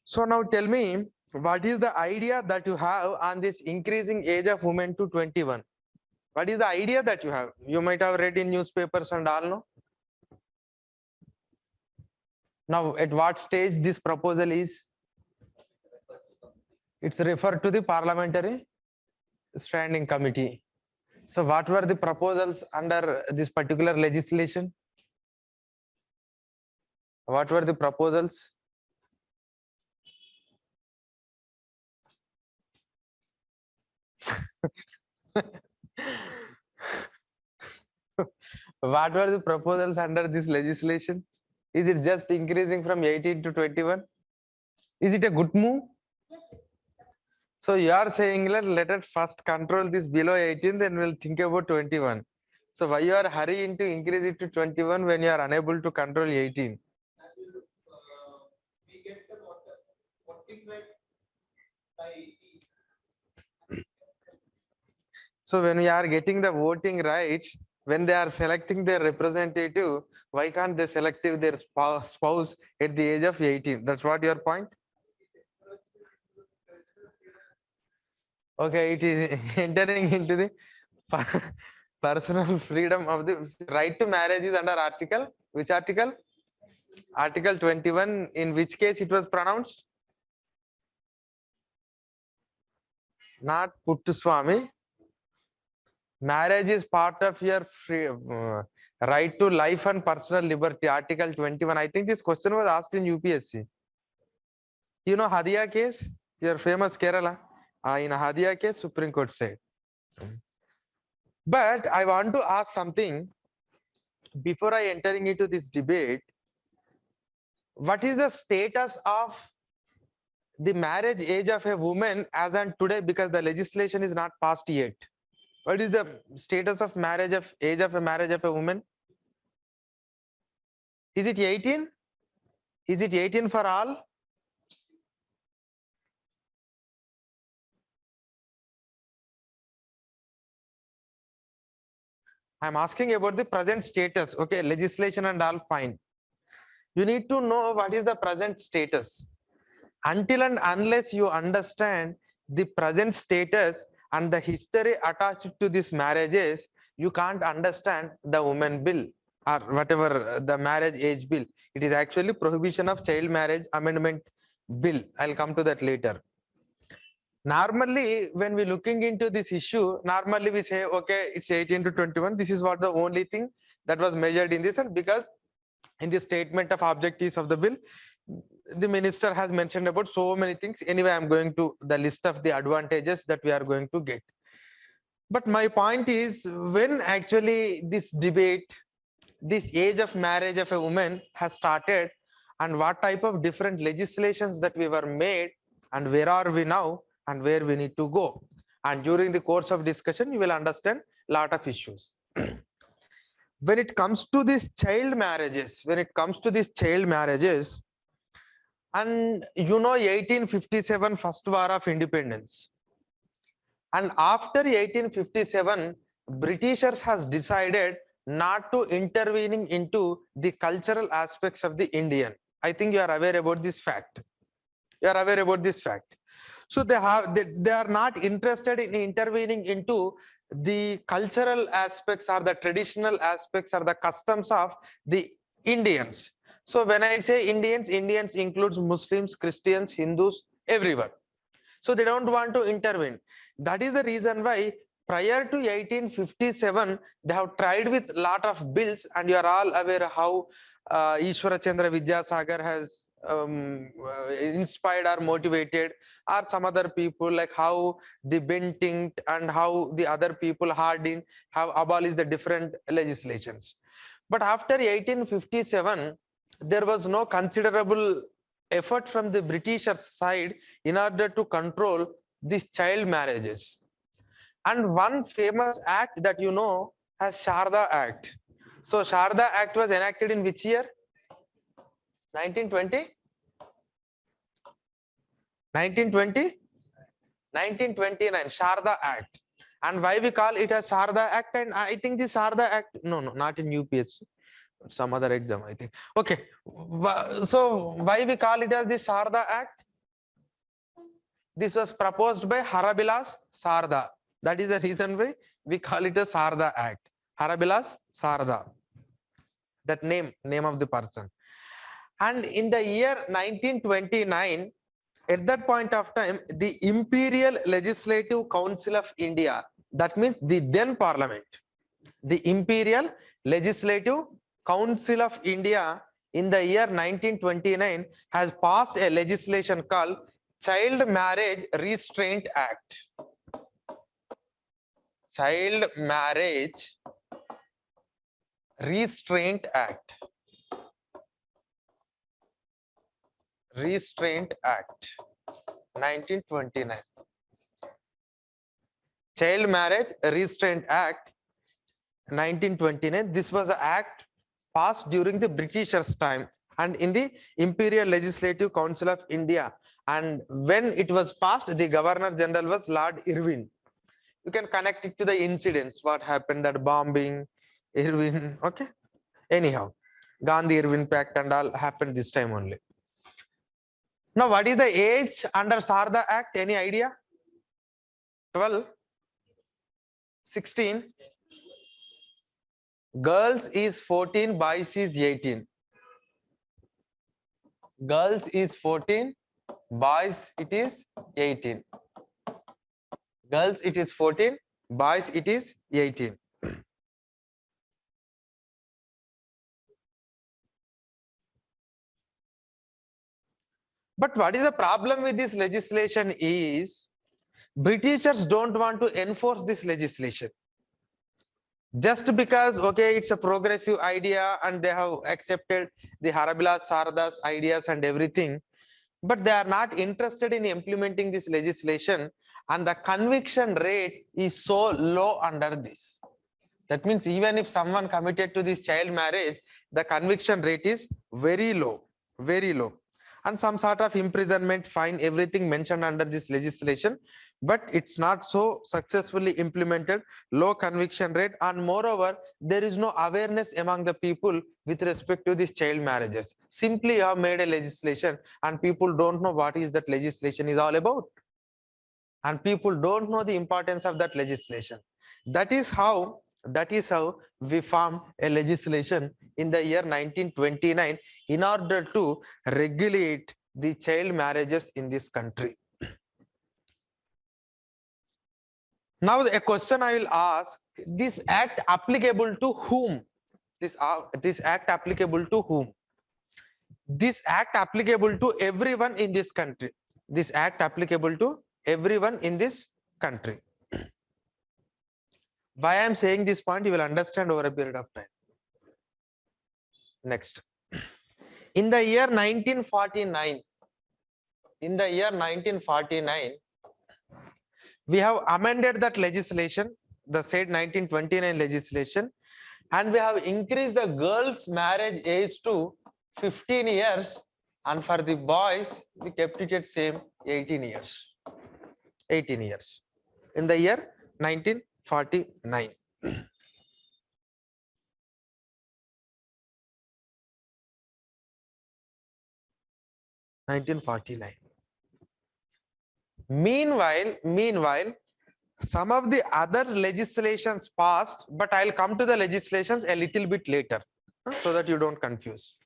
So now tell me, what is the idea that you have on this increasing age of women to 21? What is the idea that you have? You might have read in newspapers and all, no? Now, at what stage this proposal is? It's referred to the parliamentary standing committee. So what were the proposals under this particular legislation? What were the proposals? What were the proposals under this legislation? Is it just increasing from 18 to 21? Is it a good move? So you are saying, let us first control this below 18, then we'll think about 21. So why you are hurrying to increase it to 21 when you are unable to control 18? We get the voting right by 18. So when you are getting the voting right, when they are selecting their representative, why can't they select their spouse at the age of 18? That's what your point? Okay, it is entering into the personal freedom of the right to marriage is under article. Which article? Article 21. In which case it was pronounced? Not Puttuswamy. Marriage is part of your right to life and personal liberty. Article 21. I think this question was asked in UPSC. You know Hadia case? Your famous Kerala. In Hadia case, Supreme Court said. But I want to ask something before I entering into this debate. What is the status of the marriage age of a woman as on today, because the legislation is not passed yet? What is the status of marriage of age of a marriage of a woman? Is it 18? Is it 18 for all? I'm asking about the present status. Okay, legislation and all fine. You need to know what is the present status. Until and unless you understand the present status and the history attached to these marriages, you can't understand the women bill or whatever the marriage age bill. It is actually Prohibition of Child Marriage Amendment Bill. I'll come to that later. Normally, when we're looking into this issue, normally we say, okay, it's 18 to 21. This is what the only thing that was measured in this, and because in the statement of objectives of the bill, the minister has mentioned about so many things. Anyway, I'm going to the list of the advantages that we are going to get. But my point is, when actually this debate, this age of marriage of a woman has started, and what type of different legislations that we were made, and where are we now, and where we need to go. And during the course of discussion, you will understand a lot of issues. When it comes to these child marriages, and you know 1857 first war of independence, and after 1857 Britishers has decided not to intervening into the cultural aspects of the Indian. I think you are aware about this fact. So they are not interested in intervening into the cultural aspects or the traditional aspects or the customs of the Indians. So when I say Indians, Indians includes Muslims, Christians, Hindus, everyone. So they don't want to intervene. That is the reason why prior to 1857, they have tried with lot of bills, and you are all aware how Ishwara Chandra Vidyasagar has inspired or motivated, or some other people, like how the Bentinck and how the other people Harding have abolished the different legislations. But after 1857, there was no considerable effort from the British side in order to control these child marriages. And one famous act that you know as Sharda Act. So Sharda Act was enacted in which year? 1920? 1920? 1929, Sharda Act. And why we call it as Sharda Act? And I think the Sharda Act, no, not in UPSC, some other exam, I think. Okay, so why we call it as the Sharda Act? This was proposed by Harabilas Sarda. That is the reason why we call it a Sarda Act. Harabilas Sarda. That name of the person. And in the year 1929, at that point of time, the Imperial Legislative Council of India, that means the then Parliament, the Imperial Legislative Council of India in the year 1929 has passed a legislation called Child Marriage Restraint Act. Child Marriage Restraint Act. Restraint Act 1929. Child Marriage Restraint Act 1929. This was an act passed during the Britishers' time and in the Imperial Legislative Council of India. And when it was passed, the Governor General was Lord Irwin. You can connect it to the incidents, what happened, that bombing, Irwin, okay? Anyhow, Gandhi-Irwin Pact and all happened this time only. Now, what is the age under Sarda Act? Any idea? 12? 16? Girls is 14, boys is 18. Girls is 14, boys it is 18. Girls it is 14, boys it is 18. But what is the problem with this legislation is Britishers don't want to enforce this legislation. Just because, okay, it's a progressive idea and they have accepted the Harabilas Sarda's ideas and everything, but they are not interested in implementing this legislation, and the conviction rate is so low under this. That means even if someone committed to this child marriage, the conviction rate is very low, very low. And some sort of imprisonment, fine, everything mentioned under this legislation, but it's not so successfully implemented, low conviction rate, and moreover, there is no awareness among the people with respect to these child marriages. Simply you have made a legislation and people don't know what is that legislation is all about. And people don't know the importance of that legislation. That is how we formed a legislation in the year 1929 in order to regulate the child marriages in this country. Now a question I will ask, this act applicable to whom? This act applicable to whom? This act applicable to everyone in this country. This act applicable to everyone in this country. Why I am saying this point, you will understand over a period of time. Next. In the year 1949, we have amended that legislation, the said 1929 legislation, and we have increased the girls' marriage age to 15 years, and for the boys, we kept it at same 18 years. 18 years. In the year 1949. 1949. Meanwhile, some of the other legislations passed, but I'll come to the legislations a little bit later, so that you don't confuse.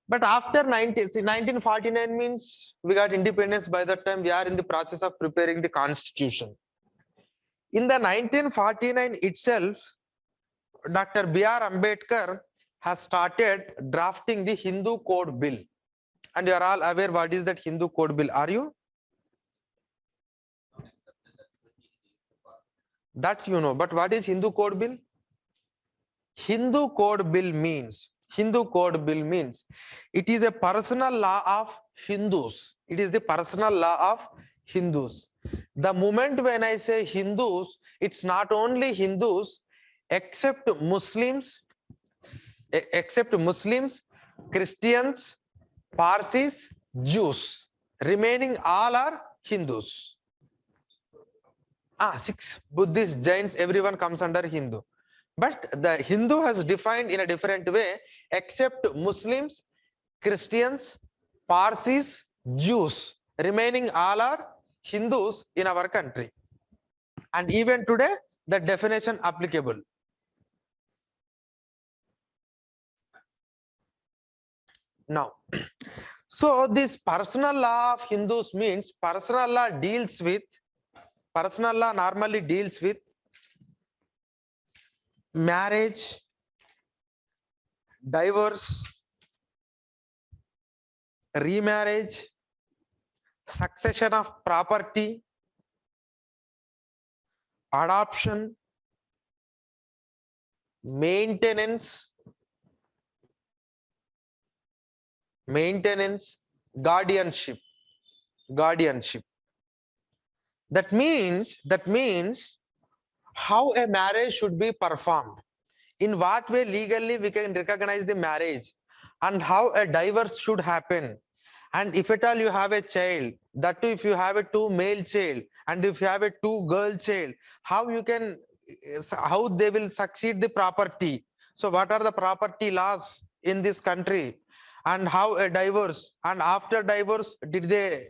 But after 1949 means we got independence. By that time, we are in the process of preparing the constitution. In the 1949 itself, Dr. B.R. Ambedkar has started drafting the Hindu Code Bill. And you are all aware what is that Hindu Code Bill, are you? That you know, but what is Hindu Code Bill? Hindu Code Bill means it is a personal law of Hindus. It is the personal law of Hindus. The moment when I say Hindus, it's not only Hindus, except Muslims, Christians, Parsis, Jews. Remaining all are Hindus. 6 Buddhists, Jains, everyone comes under Hindu. But the Hindu has defined in a different way, except Muslims, Christians, Parsis, Jews. Remaining all are Hindus in our country. And even today, the definition applicable. Now, so this personal law of Hindus means personal law normally deals with marriage, divorce, remarriage, succession of property, adoption, maintenance, guardianship. That means how a marriage should be performed, in what way legally we can recognize the marriage, and how a divorce should happen. And if at all you have a child, that too if you have a 2 male child, and if you have a 2 girl child, how you can, how they will succeed the property. So what are the property laws in this country, and how a divorce, and after divorce did they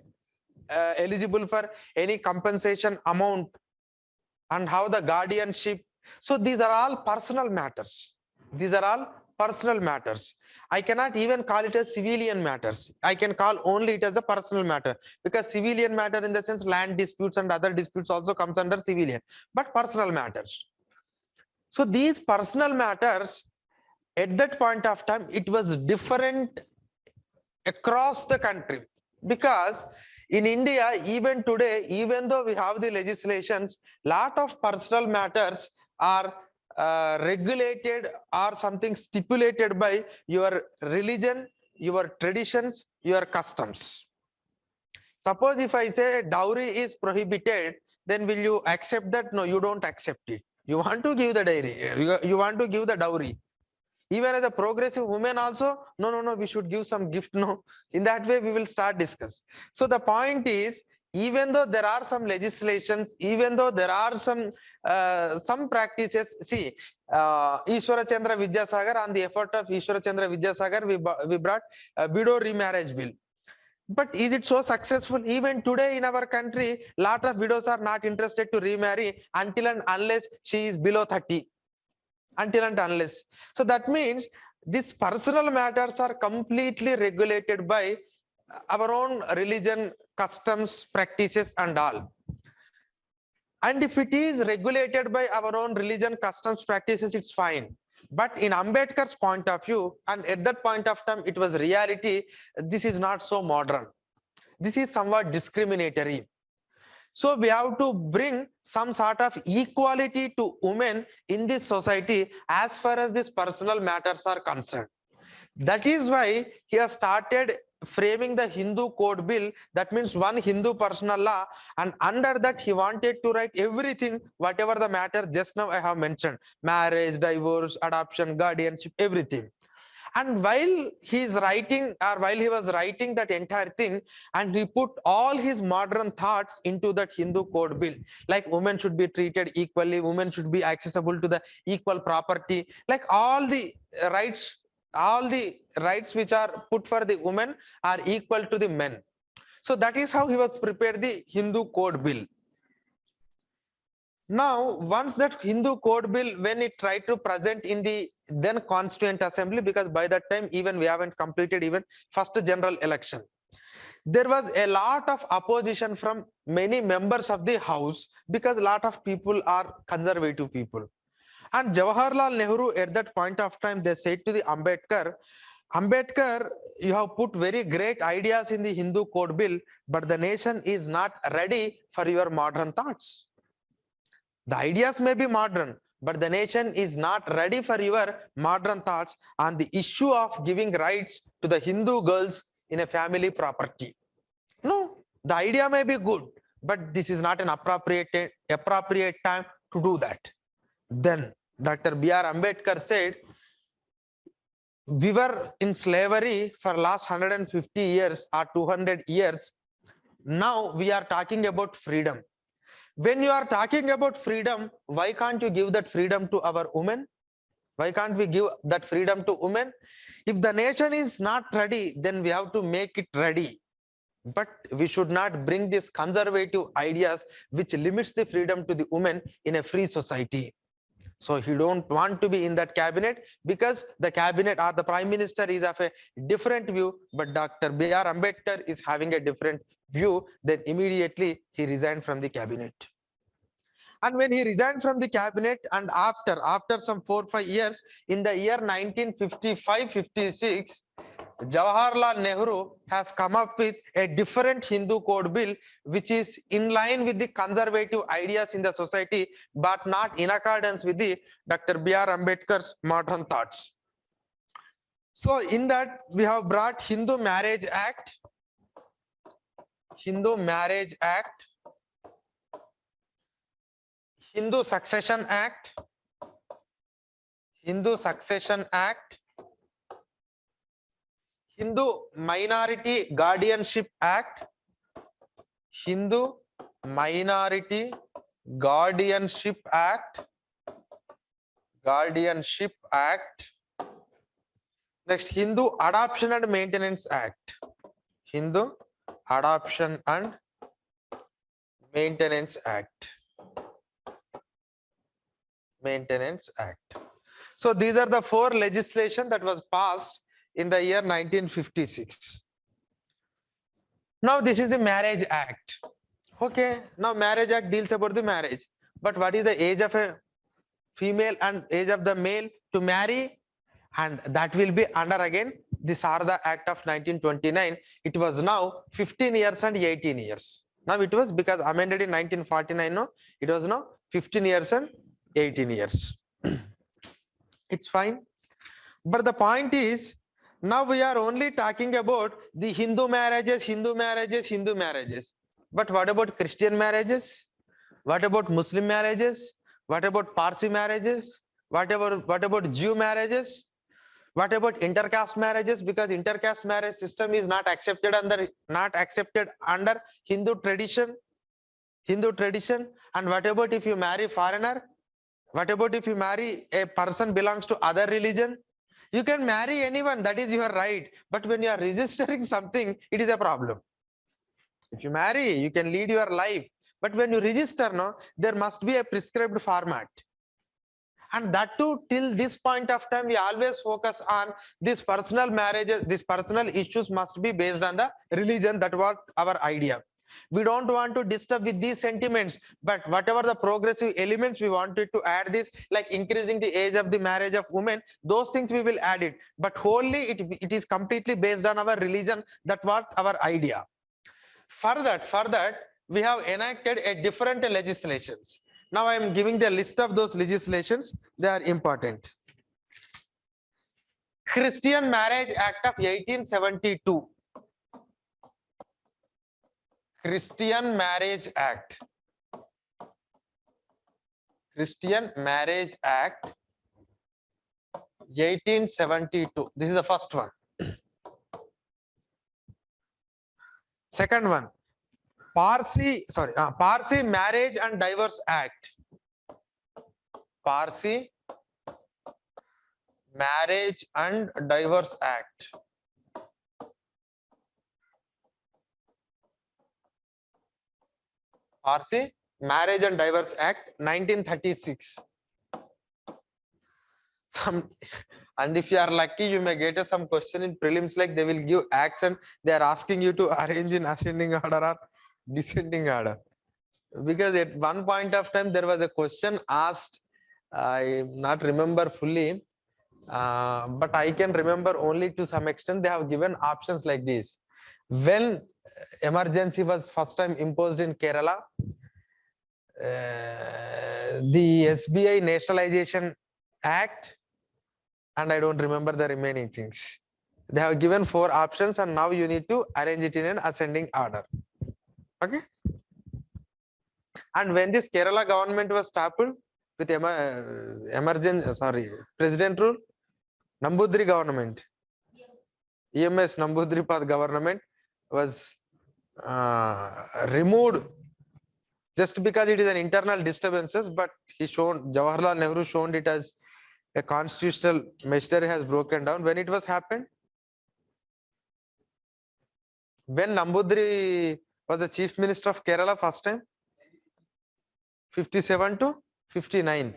eligible for any compensation amount, and how the guardianship. So these are all personal matters. I cannot even call it as civilian matters. I can call only it as a personal matter, because civilian matter in the sense land disputes and other disputes also comes under civilian, but personal matters. So these personal matters, at that point of time, it was different across the country, because in India, even today, even though we have the legislations, lot of personal matters are regulated or something stipulated by your religion, your traditions, your customs. Suppose if I say dowry is prohibited, then will you accept that? No, you don't accept it. You want to give the dowry. You want to give the dowry. Even as a progressive woman also, no, we should give some gift. No, in that way we will start discuss. So the point is, even though there are some legislations, even though there are some practices, see, Ishwara Chandra Vidyasagar, on the effort of Ishwara Chandra Vidyasagar, we brought a widow remarriage bill. But is it so successful? Even today in our country, lot of widows are not interested to remarry until and unless she is below 30. Until and unless. So that means these personal matters are completely regulated by our own religion, customs, practices and all. And if it is regulated by our own religion, customs, practices, it's fine. But in Ambedkar's point of view, and at that point of time, it was reality, this is not so modern. This is somewhat discriminatory. So we have to bring some sort of equality to women in this society as far as these personal matters are concerned. That is why he has started framing the Hindu Code Bill. That means one Hindu personal law, and under that he wanted to write everything, whatever the matter just now I have mentioned: marriage, divorce, adoption, guardianship, everything. And while he was writing that entire thing, and he put all his modern thoughts into that Hindu Code Bill, like women should be treated equally, women should be accessible to the equal property, like all the rights which are put for the women are equal to the men. So that is how he was prepared the Hindu Code Bill. Now, once that Hindu Code Bill, when it tried to present in the then Constituent Assembly, because by that time even we haven't completed even first general election, there was a lot of opposition from many members of the House, because a lot of people are conservative people. And Jawaharlal Nehru, at that point of time, they said to the Ambedkar, you have put very great ideas in the Hindu Code Bill, but the nation is not ready for your modern thoughts. The ideas may be modern, but the nation is not ready for your modern thoughts on the issue of giving rights to the Hindu girls in a family property. No, the idea may be good, but this is not an appropriate time to do that. Then Dr. B.R. Ambedkar said, we were in slavery for last 150 years or 200 years. Now we are talking about freedom. When you are talking about freedom, why can't you give that freedom to our women? Why can't we give that freedom to women? If the nation is not ready, then we have to make it ready. but we should not bring these conservative ideas which limits the freedom to the women in a free society. So he don't want to be in that cabinet because the cabinet or the prime minister is of a different view, but Dr. B.R. Ambedkar is having a different view. Then immediately he resigned from the cabinet. And when he resigned from the cabinet, and after some 4-5 years, in the year 1955-56, Jawaharlal Nehru has come up with a different Hindu code bill, which is in line with the conservative ideas in the society, but not in accordance with the Dr. B.R. Ambedkar's modern thoughts. So in that, we have brought Hindu Marriage Act, Hindu Marriage Act, Hindu Succession Act, Hindu Succession Act, Hindu Minority Guardianship Act, Hindu Minority Guardianship Act, next Hindu Adoption and Maintenance Act, Hindu Adoption and Maintenance Act. So these are the 4 legislation that was passed in the year 1956. Now this is the Marriage Act. Okay, now Marriage Act deals about the marriage, but what is the age of a female and age of the male to marry? And that will be under again the Sarda Act of 1929. It was now 15 years and 18 years. Now it was because amended in 1949. No, it was now 15 years and 18 years. It's fine. But the point is, now we are only talking about the Hindu marriages. But what about Christian marriages? What about Muslim marriages? What about Parsi marriages? What about Jew marriages? What about intercaste marriages? Because intercaste marriage system is not accepted under Hindu tradition. And what about if you marry foreigner? What about if you marry a person belongs to other religion? You can marry anyone, that is your right. But when you are registering something, it is a problem. If you marry, you can lead your life. But when you register, no, there must be a prescribed format. And that too, till this point of time, we always focus on these personal marriages, these personal issues must be based on the religion. That was our idea. We don't want to disturb with these sentiments, but whatever the progressive elements we wanted to add this, like increasing the age of the marriage of women, those things we will add it. But wholly it is completely based on our religion. That was our idea. For that, we have enacted a different legislations. Now I am giving the list of those legislations. They are important. Christian Marriage Act of 1872. Christian Marriage Act. Christian Marriage Act 1872. This is the first one. Second one, Parsi Marriage and Divorce Act. Parsi Marriage and Divorce Act. Parsi Marriage and Divorce Act 1936. And if you are lucky, you may get some question in prelims, like they will give acts and they are asking you to arrange in ascending order or descending order. Because at one point of time there was a question asked, I not remember fully, but I can remember only to some extent. They have given options like this. When emergency was first time imposed in Kerala, the SBI Nationalization Act, and I don't remember the remaining things. They have given 4 options, and now you need to arrange it in an ascending order. Okay. And when this Kerala government was toppled with president rule, Nambudri government, EMS Nambudripad government was removed just because it is an internal disturbances, but Jawaharlal Nehru shown it as a constitutional machinery has broken down. When it was happened? When Nambudri was the chief minister of Kerala first time? 57 to 59.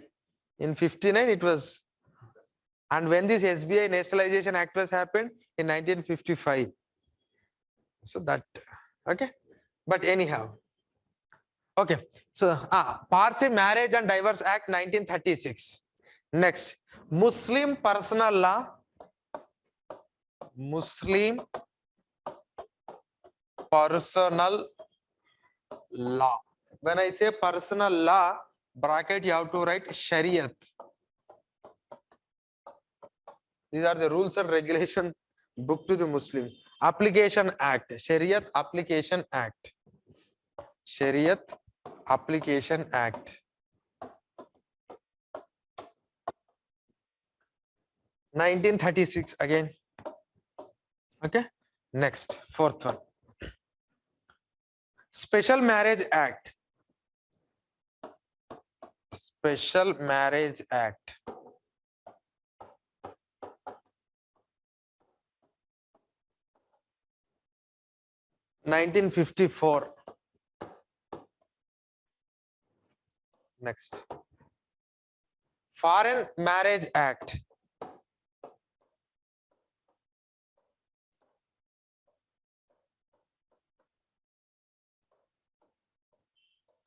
In 59 it was. And when this SBI Nationalization Act was happened? In 1955. So that, okay. But anyhow. Okay. So Parsi Marriage and Divorce Act 1936. Next, Muslim Personal Law. Muslim Personal Law. When I say personal law, bracket you have to write Shariat. These are the rules and regulation book to the Muslims. Application Act. Shariat Application Act. Shariat Application Act. 1936 again. Okay. Next, fourth one. Special Marriage Act. Special Marriage Act. (1954). Next, Foreign Marriage Act.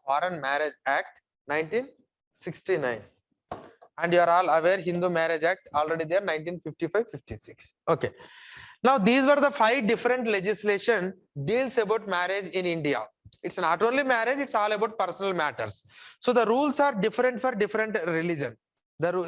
Foreign Marriage Act 1969. And you are all aware Hindu Marriage Act already there 1955-56. Okay. Now these were the 5 different legislation deals about marriage in India. It's not only marriage, it's all about personal matters. So the rules are different for different religion.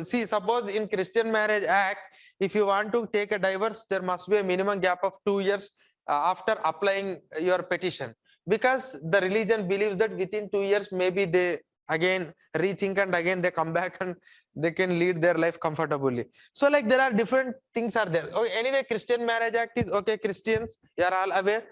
See, suppose in Christian Marriage Act, if you want to take a divorce, there must be a minimum gap of 2 years after applying your petition, because the religion believes that within 2 years maybe they again rethink and again they come back and they can lead their life comfortably. So like there are different things are there. Okay, anyway, Christian Marriage Act is okay. Christians, you are all aware.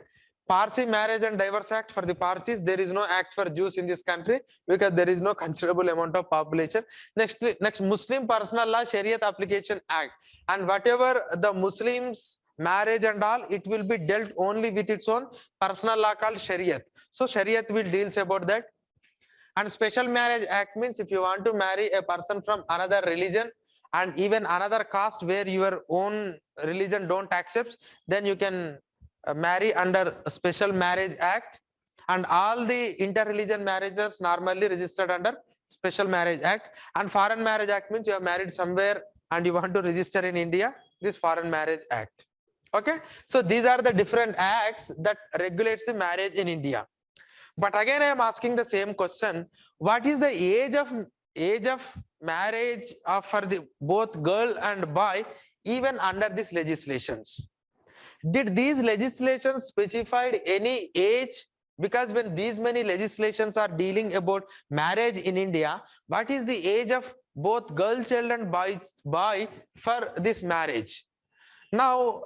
Parsi Marriage and Divorce Act for the Parsis. There is no act for Jews in this country because there is no considerable amount of population. Next Muslim Personal Law Shariat Application Act, and whatever the Muslims marriage and all, it will be dealt only with its own personal law called Shariat. So Shariat will deals about that. And Special Marriage Act means if you want to marry a person from another religion and even another caste where your own religion don't accept, then you can marry under a Special Marriage Act. And all the inter-religion marriages normally registered under Special Marriage Act. And Foreign Marriage Act means you are married somewhere and you want to register in India, this Foreign Marriage Act. Okay, so these are the different acts that regulates the marriage in India. But again, I am asking the same question: what is the age of marriage for the both girl and boy, even under these legislations? Did these legislations specified any age? Because when these many legislations are dealing about marriage in India, what is the age of both girl child and boy for this marriage? Now,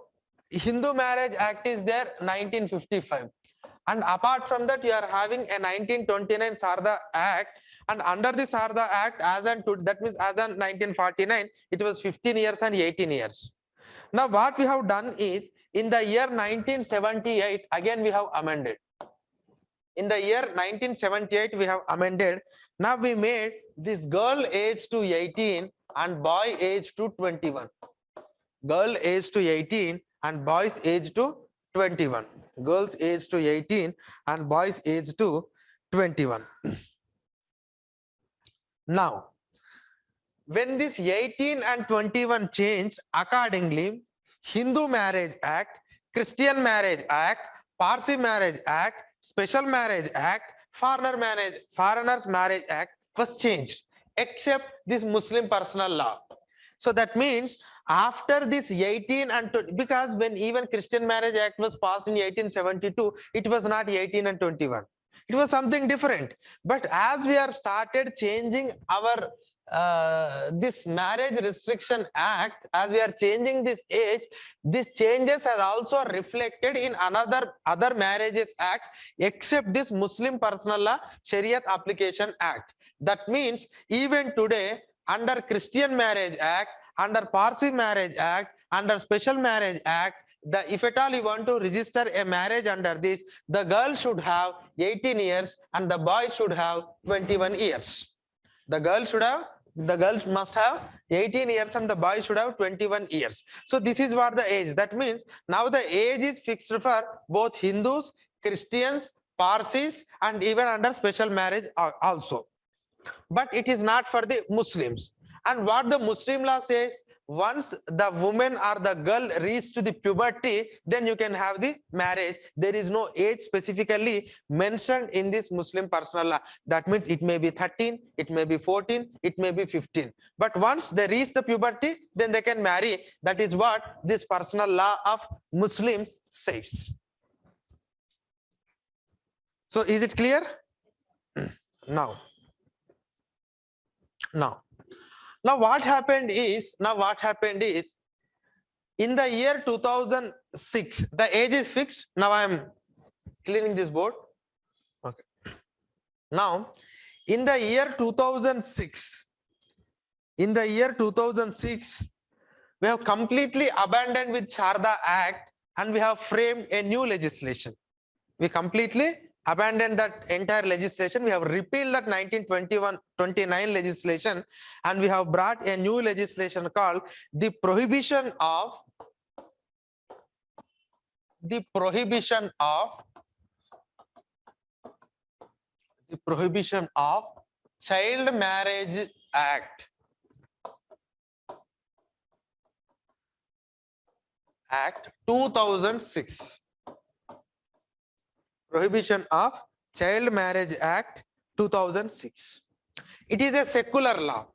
Hindu Marriage Act is there 1955. And apart from that, you are having a 1929 Sarda Act, and under the Sarda Act, that means as on 1949, it was 15 years and 18 years. Now, what we have done is, in the year 1978, again we have amended. In the year 1978, we have amended. Now we made this girl age to 18 and boy age to 21. Girl age to 18 and boys age to 21. Girls age to 18 and boys age to 21. Now, when this 18 and 21 changed, accordingly, Hindu Marriage Act, Christian Marriage Act, Parsi Marriage Act, Special Marriage Act, Foreigners Marriage Act was changed, except this Muslim Personal Law. So that means after this 18 and 20, because when even Christian Marriage Act was passed in 1872, it was not 18 and 21. It was something different. But as we are started changing our this Marriage Restriction Act, as we are changing this age, these changes are also reflected in other marriages acts, except this Muslim Personal Law Shariat Application Act. That means even today, under Christian Marriage Act, under Parsi Marriage Act, under Special Marriage Act, if at all you want to register a marriage under this, the girl should have 18 years and the boy should have 21 years. The girl must have 18 years and the boy should have 21 years. So this is what the age. That means now the age is fixed for both Hindus, Christians, Parsis, and even under special marriage also. But it is not for the Muslims. And what the Muslim law says, once the woman or the girl reaches to the puberty, then you can have the marriage. There is no age specifically mentioned in this Muslim personal law. That means it may be 13, it may be 14, it may be 15. But once they reach the puberty, then they can marry. That is what this personal law of Muslim says. So is it clear? Now what happened is, in the year 2006, the age is fixed. Now I am cleaning this board. Okay. Now, in the year 2006, we have completely abandoned with Sharda Act and we have framed a new legislation. We completely abandoned that entire legislation. We have repealed that 1929 legislation and we have brought a new legislation called the Prohibition of Child Marriage Act. Act 2006. Prohibition of Child Marriage Act 2006. It is a secular law.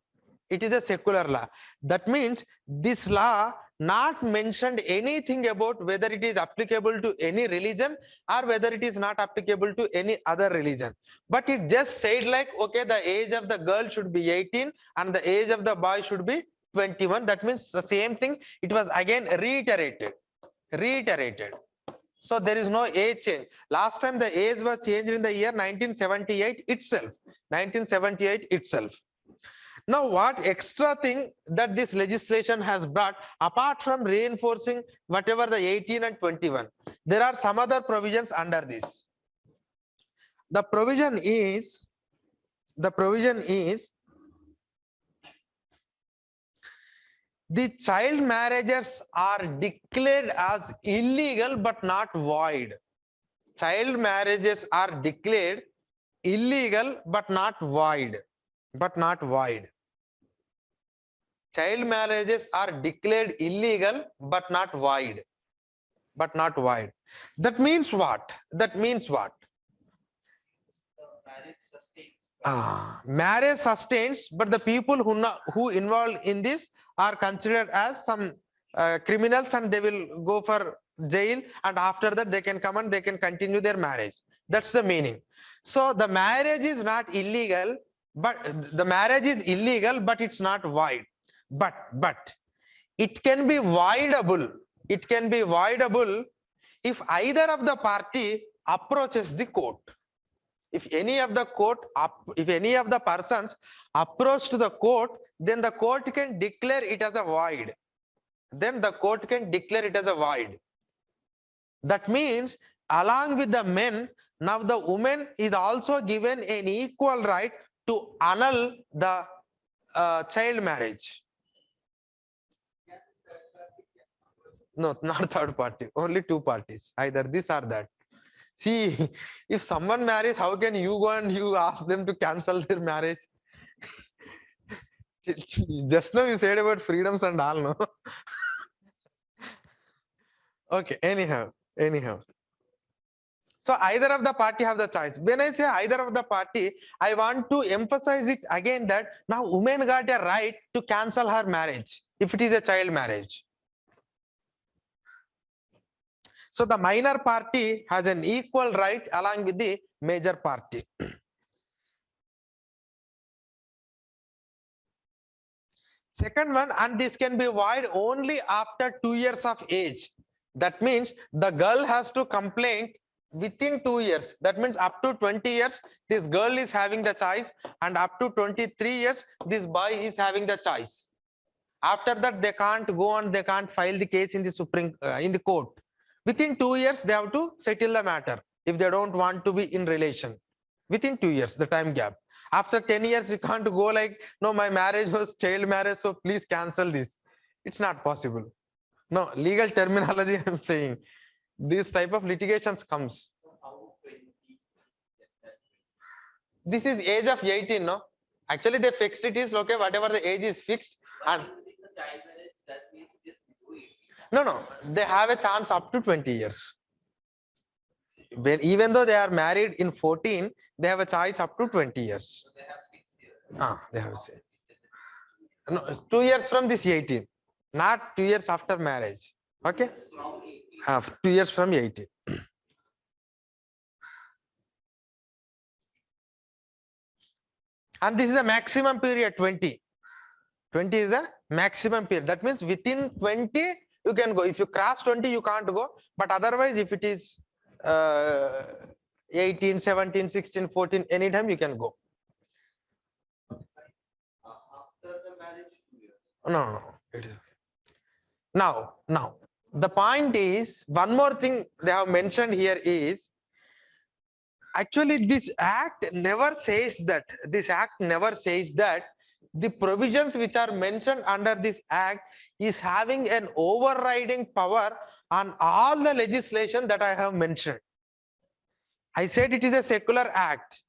That means this law not mentioned anything about whether it is applicable to any religion or whether it is not applicable to any other religion. But it just said like, okay, the age of the girl should be 18 and the age of the boy should be 21. That means the same thing. It was again reiterated. So there is no age change. Last time the age was changed in the year 1978 itself. Now what extra thing that this legislation has brought, apart from reinforcing whatever the 18 and 21, there are some other provisions under this. The provision is the child marriages are declared as illegal but not void. Child marriages are declared illegal but not void. Child marriages are declared illegal but not void. That means what? Marriage sustains, but the people who involved in this are considered as some criminals and they will go for jail, and after that they can come and they can continue their marriage. That's the meaning. So the marriage is not illegal, but the marriage is illegal, but it's not void. But it can be voidable. If either of the party approaches the court. If any of the persons approach to the court, then the court can declare it as a void. That means along with the men, now the woman is also given an equal right to annul the child marriage. No, not third party, only two parties, either this or that. See, if someone marries, how can you go and you ask them to cancel their marriage? Just now you said about freedoms and all, no? Okay, anyhow. So either of the party have the choice. When I say either of the party, I want to emphasize it again that now women got a right to cancel her marriage if it is a child marriage. So the minor party has an equal right along with the major party. Second one, and this can be void only after 2 years of age. That means the girl has to complain within 2 years. That means up to 20 years, this girl is having the choice, and up to 23 years, this boy is having the choice. After that, they can't go on, they can't file the case in the in the court. Within 2 years, they have to settle the matter if they don't want to be in relation. Within 2 years, the time gap. After 10 years, you can't go like, no, my marriage was child marriage, so please cancel this. It's not possible. No, legal terminology I'm saying. This type of litigations comes. How 20? This is age of 18, no? Actually, they fixed it is okay, whatever the age is fixed. And If it's a child marriage, that means just do it. no, they have a chance up to 20 years. Even though they are married in 14, they have a choice up to 20 years. So they have 6 years. They have say. No, it's 2 years from this 18, not 2 years after marriage. Okay, From 18. 2 years from 18. And this is a maximum period 20. 20 is the maximum period. That means within 20 you can go. If you cross 20, you can't go. But otherwise, if it is 18, 17, 16, 14, anytime you can go. After the marriage, 2 years. No, it is. Now, the point is, one more thing they have mentioned here is, actually this act never says that, the provisions which are mentioned under this act is having an overriding power on all the legislation that I have mentioned. I said it is a secular act.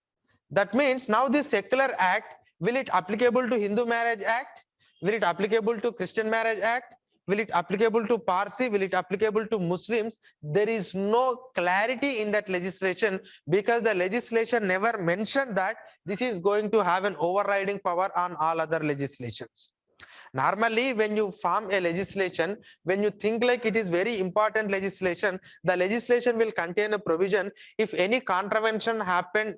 That means now this secular act, will it applicable to Hindu Marriage Act? Will it applicable to Christian Marriage Act? Will it applicable to Parsi? Will it applicable to Muslims? There is no clarity in that legislation, because the legislation never mentioned that this is going to have an overriding power on all other legislations. Normally, when you form a legislation, when you think like it is very important legislation, the legislation will contain a provision. If any contravention happened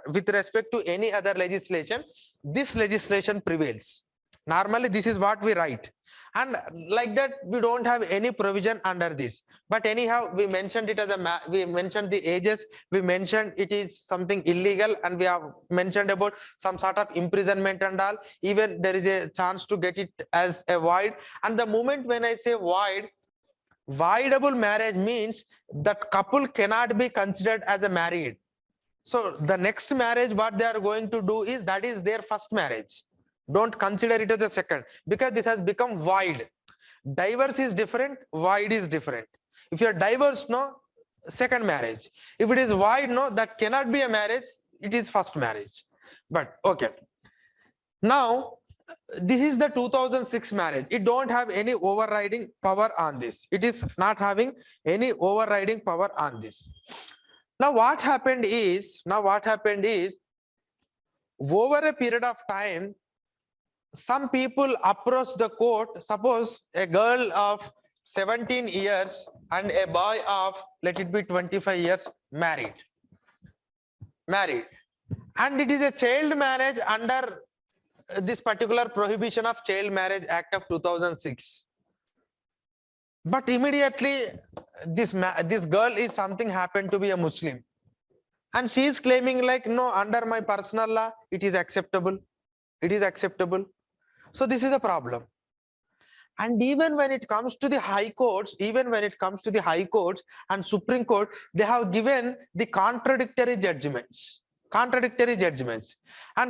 with respect to any other legislation, this legislation prevails. Normally, this is what we write. And like that, we don't have any provision under this. But anyhow, we mentioned it as we mentioned the ages, we mentioned it is something illegal, and we have mentioned about some sort of imprisonment and all. Even there is a chance to get it as a void. And the moment when I say void, voidable marriage means that couple cannot be considered as a married. So the next marriage, what they are going to do is, that is their first marriage. Don't consider it as a second, because this has become void. Divorce is different, void is different. If you are divorced, no, second marriage. If it is void, no, that cannot be a marriage, it is first marriage. But okay. Now, this is the 2006 marriage. It don't have any overriding power on this. It is not having any overriding power on this. Now what happened is, over a period of time, some people approach the court. Suppose a girl of 17 years and a boy of, let it be 25 years, married. And it is a child marriage under this particular Prohibition of Child Marriage Act of 2006. But immediately this girl is something happened to be a Muslim, and she is claiming like, no, under my personal law it is acceptable. So this is a problem. And even when it comes to the high courts, and Supreme Court, they have given the contradictory judgments. And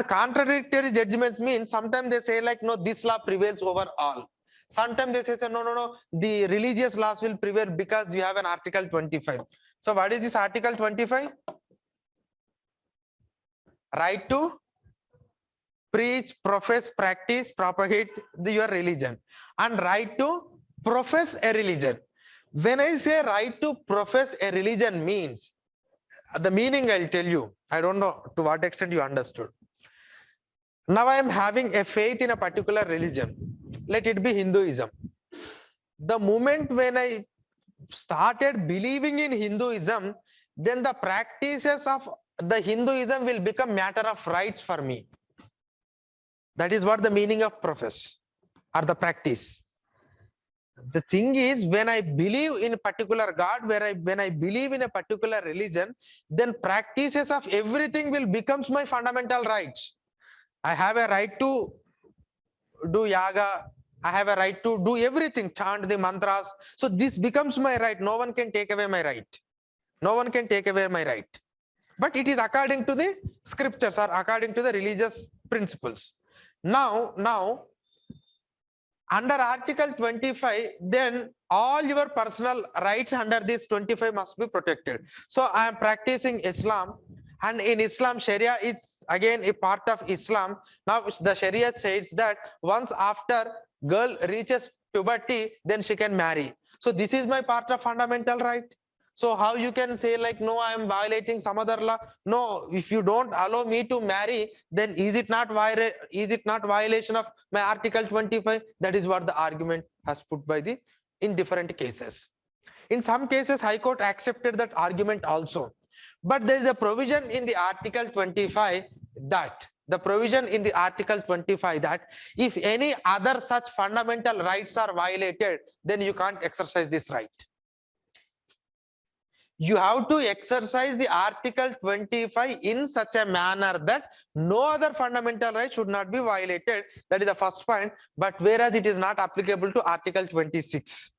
contradictory judgments means sometimes they say like, no, this law prevails over all. Sometimes they say, no, the religious laws will prevail because you have an Article 25. So what is this Article 25? Right to preach, profess, practice, propagate your religion, and right to profess a religion. When I say right to profess a religion means, the meaning I'll tell you. I don't know to what extent you understood. Now I am having a faith in a particular religion. Let it be Hinduism. The moment when I started believing in Hinduism, then the practices of the Hinduism will become matter of rights for me. That is what the meaning of profess or the practice. The thing is, when I believe in a particular God, when I believe in a particular religion, then practices of everything will becomes my fundamental rights. I have a right to do yoga, I have a right to do everything, chant the mantras. So this becomes my right. No one can take away my right. No one can take away my right. But it is according to the scriptures or according to the religious principles. Now, under Article 25, then all your personal rights under this 25 must be protected. So I am practicing Islam, and in Islam, Sharia is again a part of Islam. Now the Sharia says that once after girl reaches puberty, then she can marry. So this is my part of fundamental right. So how you can say like, no, I am violating some other law? No, if you don't allow me to marry, then is it not violation of my Article 25? That is what the argument has put by the in different cases. In some cases, High Court accepted that argument also. But there is a provision in the Article 25 that if any other such fundamental rights are violated, then you can't exercise this right. You have to exercise the Article 25 in such a manner that no other fundamental right should not be violated. That is the first point. But whereas it is not applicable to Article 26.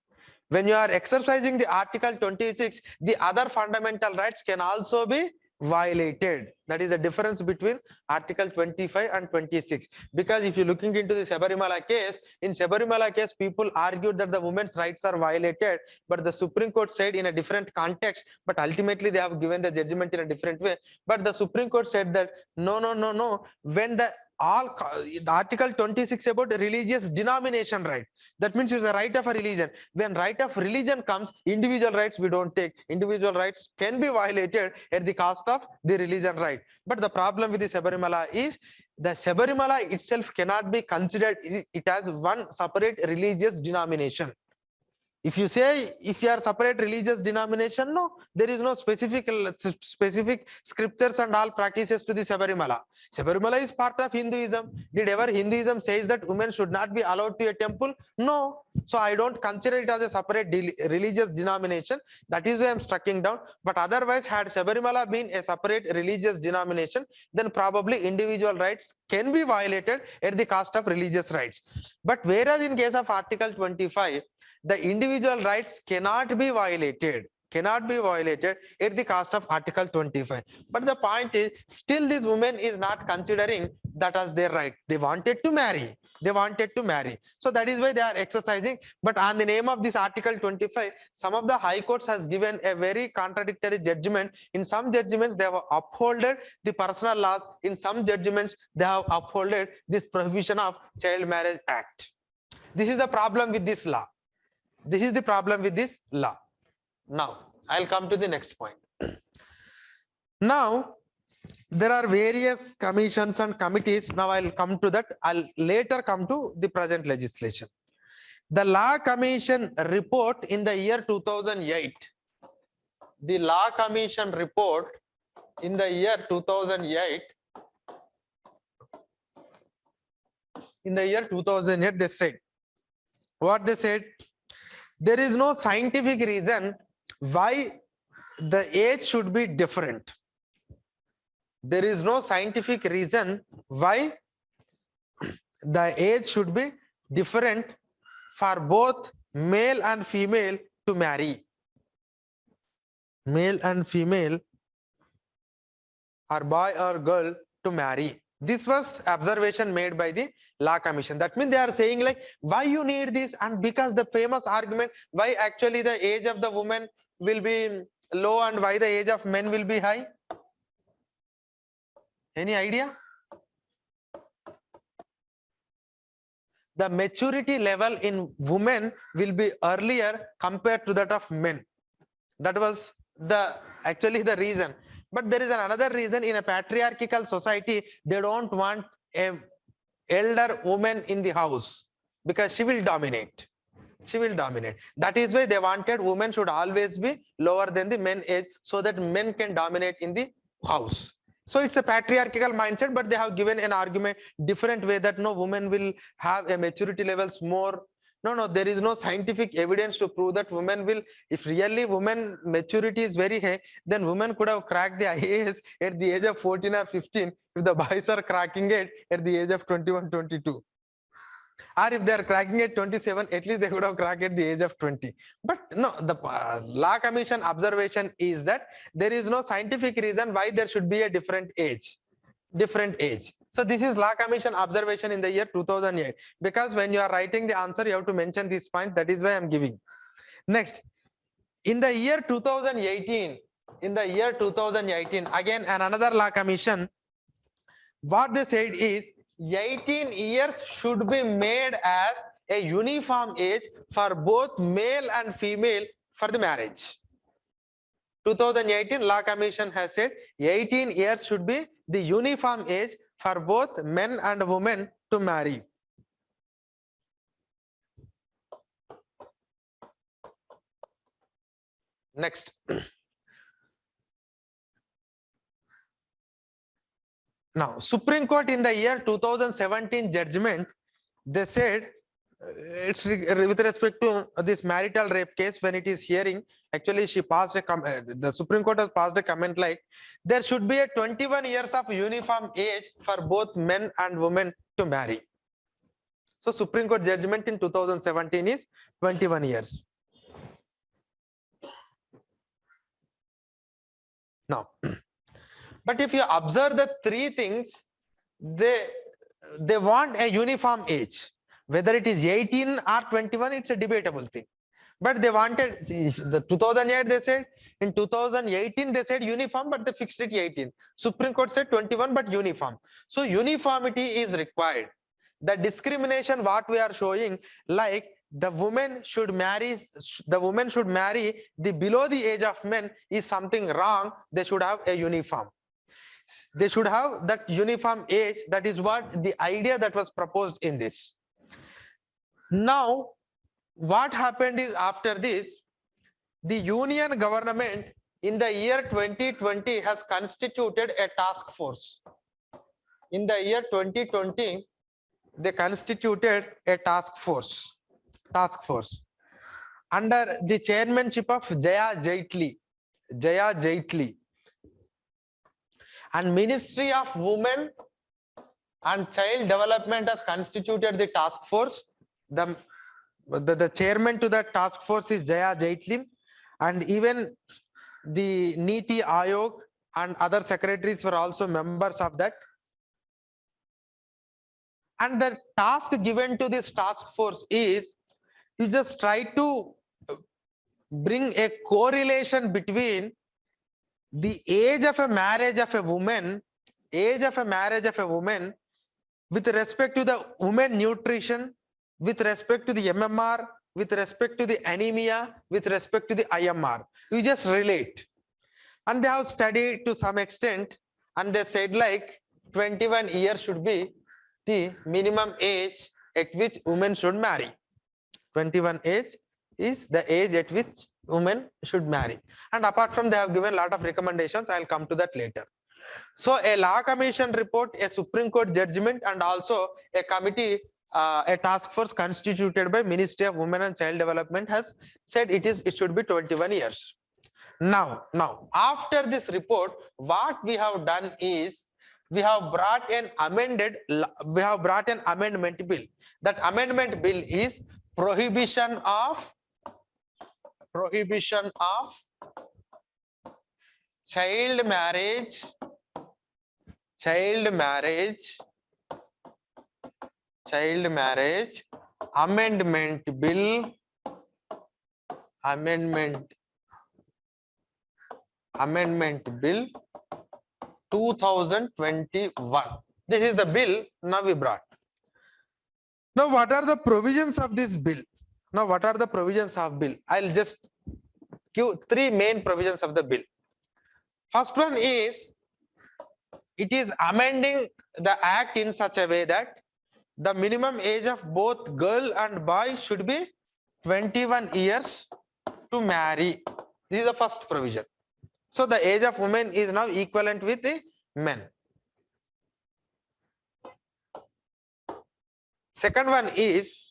When you are exercising the Article 26, the other fundamental rights can also be violated. That is the difference between Article 25 and 26. Because if you're looking into the Sabarimala case, in Sabarimala case, people argued that the women's rights are violated, but the Supreme Court said in a different context, but ultimately they have given the judgment in a different way. But the Supreme Court said that no, when the Article 26 about religious denomination right, that means it's the right of a religion. When right of religion comes, individual rights we don't take. Individual rights can be violated at the cost of the religion right. But the problem with the Sabarimala is the Sabarimala itself cannot be considered it as one separate religious denomination. If you say if you are separate religious denomination, no, there is no specific scriptures and all practices to the Sabarimala. Sabarimala is part of Hinduism. Did ever Hinduism says that women should not be allowed to a temple? No. So I don't consider it as a separate religious denomination. That is why I'm striking down. But otherwise, had Sabarimala been a separate religious denomination, then probably individual rights can be violated at the cost of religious rights. But whereas in case of Article 25, the individual rights cannot be violated at the cost of Article 25. But the point is, still this woman is not considering that as their right. They wanted to marry. So that is why they are exercising. But on the name of this Article 25, some of the high courts has given a very contradictory judgment. In some judgments, they have upholded the personal laws. In some judgments, they have upholded this prohibition of Child Marriage Act. This is the problem with this law. Now, I'll come to the next point. Now, there are various commissions and committees. Now, I'll come to that. I'll later come to the present legislation. The Law Commission report in the year 2008. The Law Commission report in the year 2008. In the year 2008, they said, what they said? There is no scientific reason why the age should be different. There is no scientific reason why the age should be different for both male and female to marry. Male and female, or boy or girl to marry. This was observation made by the Law Commission. That means they are saying like, why you need this? And because the famous argument, why actually the age of the woman will be low and why the age of men will be high? Any idea? The maturity level in women will be earlier compared to that of men. That was actually the reason. But there is another reason. In a patriarchal society, they don't want a elder woman in the house because she will dominate. That is why they wanted women should always be lower than the men age so that men can dominate in the house. So it's a patriarchal mindset, but they have given an argument different way that no, women will have a maturity levels more. No, there is no scientific evidence to prove that women will, if really women maturity is very high, then women could have cracked the IAS at the age of 14 or 15 if the boys are cracking it at the age of 21, 22. Or if they are cracking at 27, at least they could have cracked at the age of 20. But no, the law commission observation is that there is no scientific reason why there should be a different age. So this is law commission observation in the year 2008. Because when you are writing the answer, you have to mention this point. That is why I'm giving. Next, in the year 2018, again another law commission, what they said is 18 years should be made as a uniform age for both male and female for the marriage. 2018 law commission has said 18 years should be the uniform age for both men and women to marry. Next. Now, Supreme Court in the year 2017 judgment, they said it's with respect to this marital rape case, when it is hearing, actually she passed a the Supreme Court has passed a comment like there should be a 21 years of uniform age for both men and women to marry. So Supreme Court judgment in 2017 is 21 years. Now, but if you observe the three things, they want a uniform age. Whether it is 18 or 21, it's a debatable thing. But they wanted, the 2008 they said, in 2018 they said uniform, but they fixed it 18. Supreme Court said 21, but uniform. So uniformity is required. The discrimination what we are showing, like the woman should marry the below the age of men, is something wrong. They should have a uniform. They should have that uniform age. That is what the idea that was proposed in this. Now, what happened is, after this, the union government in the year 2020 has constituted a task force. In the year 2020, they constituted a task force under the chairmanship of Jaya Jaitly. And Ministry of Women and Child Development has constituted the task force. The chairman to that task force is Jaya Jaitly, and even the Niti Aayog and other secretaries were also members of that. And the task given to this task force is, you just try to bring a correlation between the age of a marriage of a woman, with respect to the women nutrition, with respect to the MMR, with respect to the anemia, with respect to the IMR. You just relate. And they have studied to some extent, and they said like 21 years should be the minimum age at which women should marry. 21 age is the age at which women should marry. And apart from, they have given a lot of recommendations. I'll come to that later. So a law commission report, a Supreme Court judgment, and also a committee, a task force constituted by Ministry of Women and Child Development has said it should be 21 years. Now, after this report, what we have done is, we have brought an amendment bill. That amendment bill is prohibition of child marriage amendment bill 2021. This is the bill now we brought. Now, what are the provisions of this bill? I'll just give three main provisions of the bill. First one is, it is amending the act in such a way that the minimum age of both girl and boy should be 21 years to marry. This is the first provision. So the age of women is now equivalent with the men. Second one is,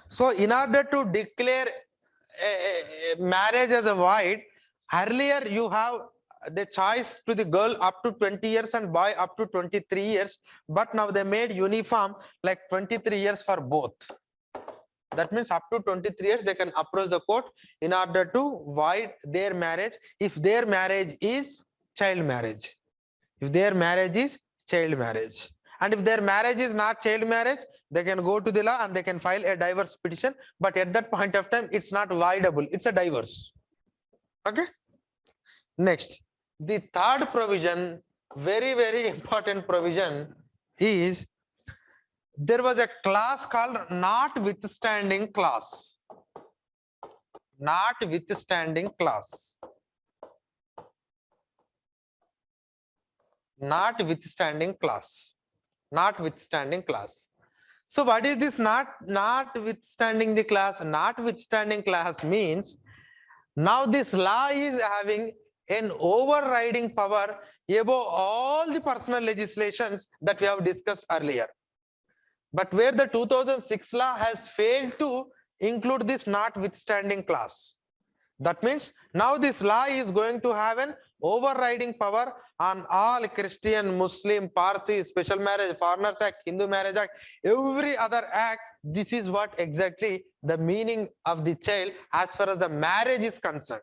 so in order to declare a marriage as a void, earlier you have they choice to the girl up to 20 years and boy up to 23 years, but now they made uniform like 23 years for both. That means up to 23 years they can approach the court in order to void their marriage if their marriage is child marriage. If their marriage is child marriage. And if their marriage is not child marriage, they can go to the law and they can file a divorce petition. But at that point of time, it's not voidable. It's a divorce. Okay. Next, the third provision, very, very important provision is there was a clause called notwithstanding clause. Notwithstanding clause. Notwithstanding clause. Notwithstanding clause. So what is this notwithstanding the clause? Notwithstanding clause means now this law is having an overriding power above all the personal legislations that we have discussed earlier. But where the 2006 law has failed to include this notwithstanding clause. That means now this law is going to have an overriding power on all Christian, Muslim, Parsi, Special Marriage, Foreigners Act, Hindu Marriage Act, every other act. This is what exactly the meaning of the child as far as the marriage is concerned.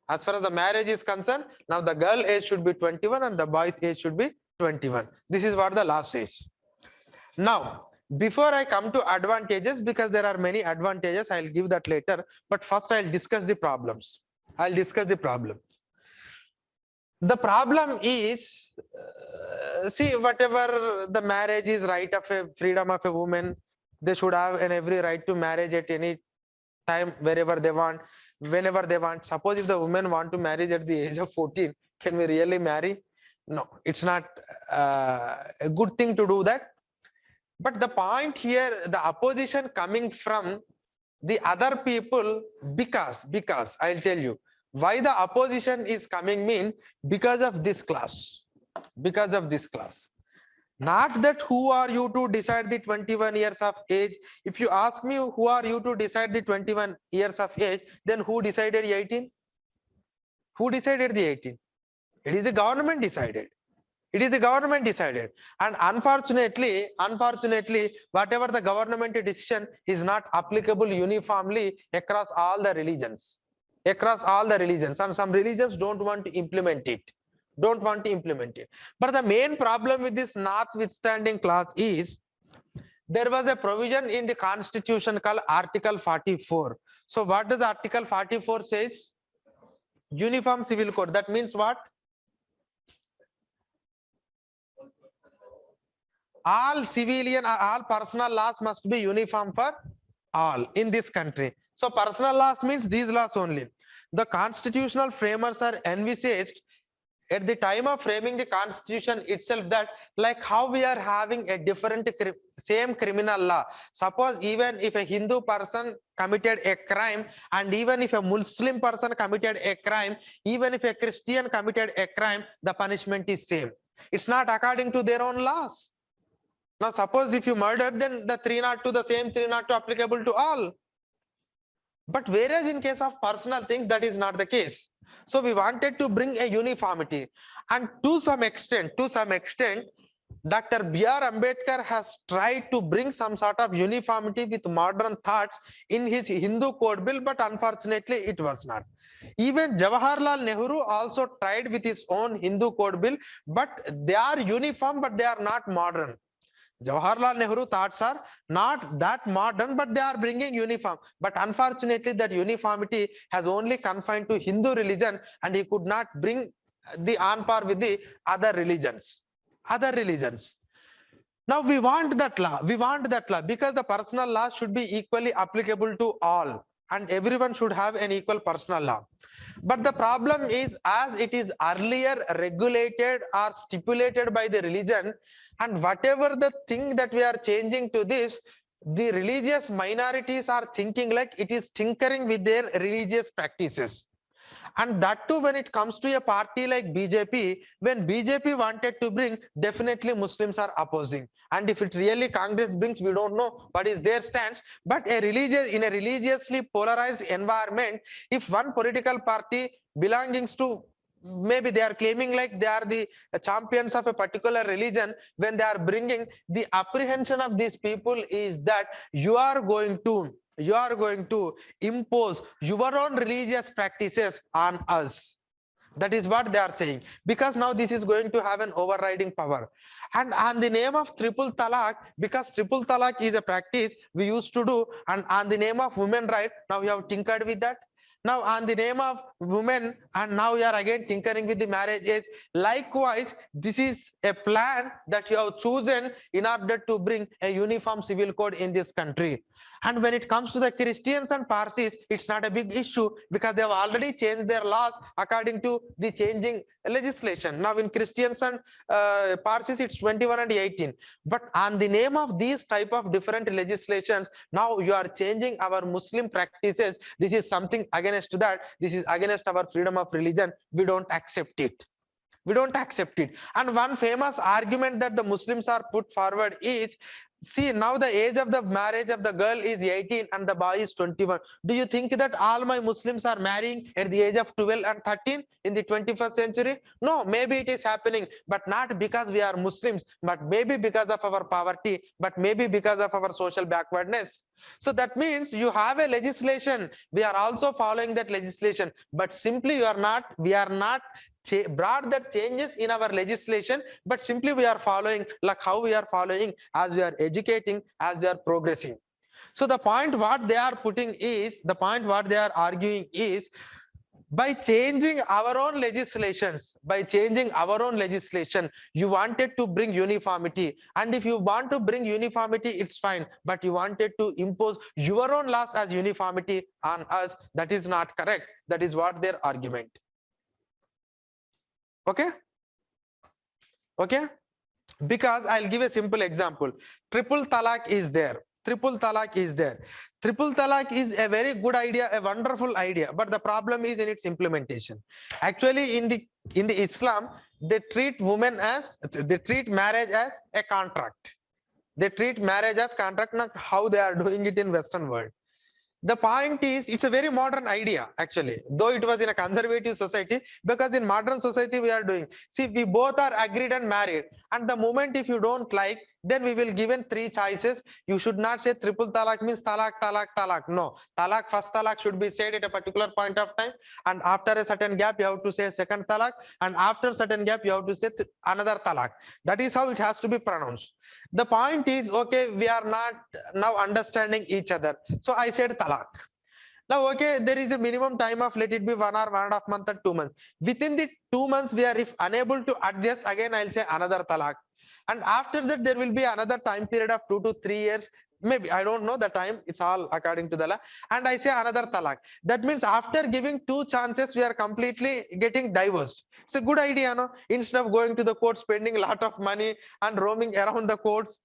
As far as the marriage is concerned, now the girl age should be 21 and the boy's age should be 21. This is what the law says. Now, before I come to advantages, because there are many advantages, I'll give that later. But first I'll discuss the problems. I'll discuss the problems. The problem is, see, whatever the marriage is right of a freedom of a woman, they should have an every right to marriage at any time, wherever they want, whenever they want. Suppose if the women want to marry at the age of 14, can we really marry? No, it's not a good thing to do that. But the point here, the opposition coming from the other people, because I'll tell you why the opposition is coming mean because of this clause. Because of this clause. Not that who are you to decide the 21 years of age. If you ask me who are you to decide the 21 years of age, then who decided 18? Who decided the 18? It is the government decided. It is the government decided. And unfortunately, whatever the government decision is not applicable uniformly across all the religions. Across all the religions. And some religions don't want to implement it. Don't want to implement it. But the main problem with this notwithstanding clause is there was a provision in the constitution called Article 44. So what does Article 44 says? Uniform Civil Code. That means what? All civilian or all personal laws must be uniform for all in this country. So personal laws means these laws only. The constitutional framers are envisaged at the time of framing the constitution itself that like how we are having a different same criminal law. Suppose even if a Hindu person committed a crime and even if a Muslim person committed a crime, even if a Christian committed a crime, the punishment is same. It's not according to their own laws. Now suppose if you murdered, then the 302, the same 302 applicable to all. But whereas in case of personal things, that is not the case. So we wanted to bring a uniformity, and to some extent, Dr. B.R. Ambedkar has tried to bring some sort of uniformity with modern thoughts in his Hindu Code Bill, but unfortunately it was not. Even Jawaharlal Nehru also tried with his own Hindu Code Bill, but they are uniform, but they are not modern. Jawaharlal Nehru thoughts are not that modern, but they are bringing uniform. But unfortunately, that uniformity has only confined to Hindu religion, and he could not bring the on par with the other religions. Now we want that law. Because the personal law should be equally applicable to all, and everyone should have an equal personal law. But the problem is, as it is earlier regulated or stipulated by the religion, and whatever the thing that we are changing to this, the religious minorities are thinking like it is tinkering with their religious practices. And that too, when it comes to a party like BJP, when BJP wanted to bring, definitely Muslims are opposing. And if it really Congress brings, we don't know what is their stance. But in a religiously polarized environment, if one political party belonging to maybe they are claiming like they are the champions of a particular religion, when they are bringing the apprehension of these people is that you are going to impose your own religious practices on us. That is what they are saying, because now this is going to have an overriding power. And on the name of triple talaq, because triple talaq is a practice we used to do, and on the name of women right, now you have tinkered with that. Now on the name of women, and now you are again tinkering with the marriage age. Likewise, this is a plan that you have chosen in order to bring a uniform civil code in this country. And when it comes to the Christians and Parsis, it's not a big issue, because they have already changed their laws according to the changing legislation. Now in Christians and Parsis, it's 21 and 18. But on the name of these type of different legislations, now you are changing our Muslim practices. This is something against that. This is against our freedom of religion. We don't accept it. We don't accept it. And one famous argument that the Muslims are put forward is, see, now the age of the marriage of the girl is 18 and the boy is 21. Do you think that all my Muslims are marrying at the age of 12 and 13 in the 21st century? No, maybe it is happening, but not because we are Muslims, but maybe because of our poverty, but maybe because of our social backwardness. So that means you have a legislation. We are also following that legislation, but simply we are not brought that changes in our legislation, but simply we are following like how we are following as we are educating, as we are progressing. So the point what they are putting is, the point what they are arguing is, by changing our own legislations, you wanted to bring uniformity. And if you want to bring uniformity, it's fine, but you wanted to impose your own laws as uniformity on us. That is not correct. That is what their argument. Okay, because I'll give a simple example. Triple talaq is there. Triple talaq is a very good idea, a wonderful idea, but the problem is in its implementation. Actually, in the Islam, they treat marriage as a contract. Not how they are doing it in Western world. The point is, it's a very modern idea actually, though it was in a conservative society, because in modern society we are doing, see, we both are agreed and married, and the moment if you don't like, then we will given three choices. You should not say triple talaq means talaq, talaq, talaq. No, talaq, first talaq should be said at a particular point of time, and after a certain gap you have to say second talaq, and after a certain gap you have to say another talaq. That is how it has to be pronounced. The point is, okay, we are not now understanding each other, so I said talaq. Now, okay, there is a minimum time of, let it be 1 or 1.5 months or 2 months. Within the 2 months, we are if unable to adjust, again I'll say another talaq. And after that, there will be another time period of 2 to 3 years. Maybe, I don't know the time, it's all according to the law. And I say another talaq. That means after giving 2 chances, we are completely getting divorced. It's a good idea, no? Instead of going to the court, spending a lot of money and roaming around the courts.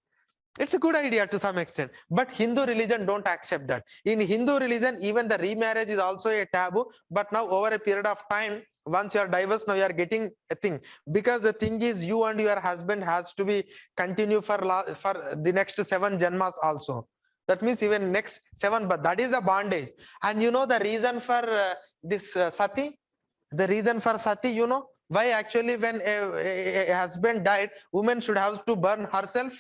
It's a good idea to some extent, but Hindu religion don't accept that. In Hindu religion, even the remarriage is also a taboo, but now over a period of time, once you are divorced, now you are getting a thing, because the thing is, you and your husband has to be continue for the next 7 janmas also. That means even next 7, but that is a bondage. And you know the reason for this sati? The reason for sati, you know why? Actually, when a husband died, woman should have to burn herself.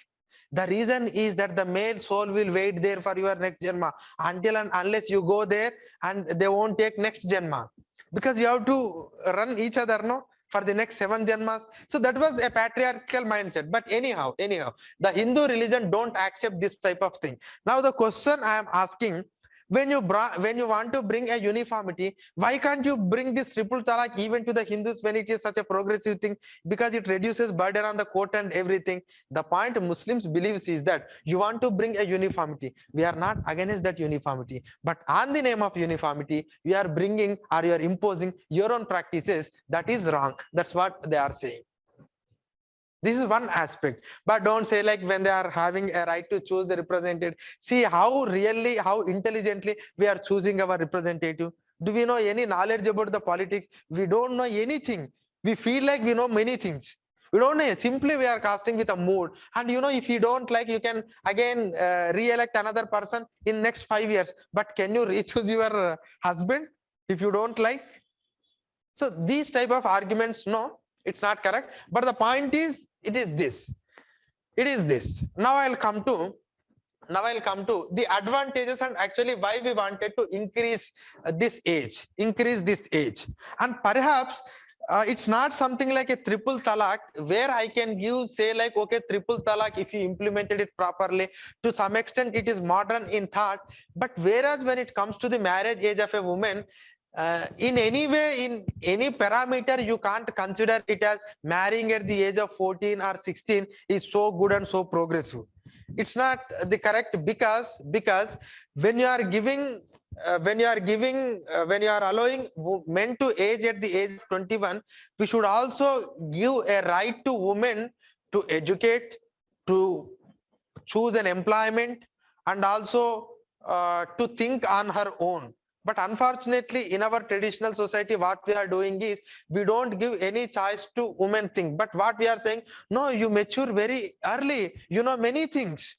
The reason is that the male soul will wait there for your next janma until and unless you go there, and they won't take next janma, because you have to run each other, no, for the next 7 janmas. So that was a patriarchal mindset. But anyhow, the Hindu religion don't accept this type of thing. Now the question I am asking, when you want to bring a uniformity, why can't you bring this triple talaq even to the Hindus when it is such a progressive thing? Because it reduces burden on the court and everything. The point Muslims believes is that you want to bring a uniformity. We are not against that uniformity, but on the name of uniformity, you are bringing or you are imposing your own practices. That is wrong. That's what they are saying. This is one aspect, but don't say like when they are having a right to choose the representative. See how really, how intelligently we are choosing our representative. Do we know any knowledge about the politics? We don't know anything. We feel like we know many things. We don't know. Simply we are casting with a mood. And you know, if you don't like, you can again re-elect another person in next 5 years. But can you re-choose your husband if you don't like? So these type of arguments, no, it's not correct. But the point is, it is this. It is this. Now I'll come to the advantages and actually why we wanted to increase this age, and perhaps it's not something like a triple talaq where I can give say like, okay, triple talaq, if you implemented it properly, to some extent it is modern in thought. But whereas when it comes to the marriage age of a woman, in any way, in any parameter, you can't consider it as marrying at the age of 14 or 16 is so good and so progressive. It's not the correct, because when you are giving when you are allowing men to age at the age of 21, we should also give a right to women to educate, to choose an employment, and also to think on her own. But unfortunately, in our traditional society, what we are doing is we don't give any choice to women think. But what we are saying, no, you mature very early, you know many things,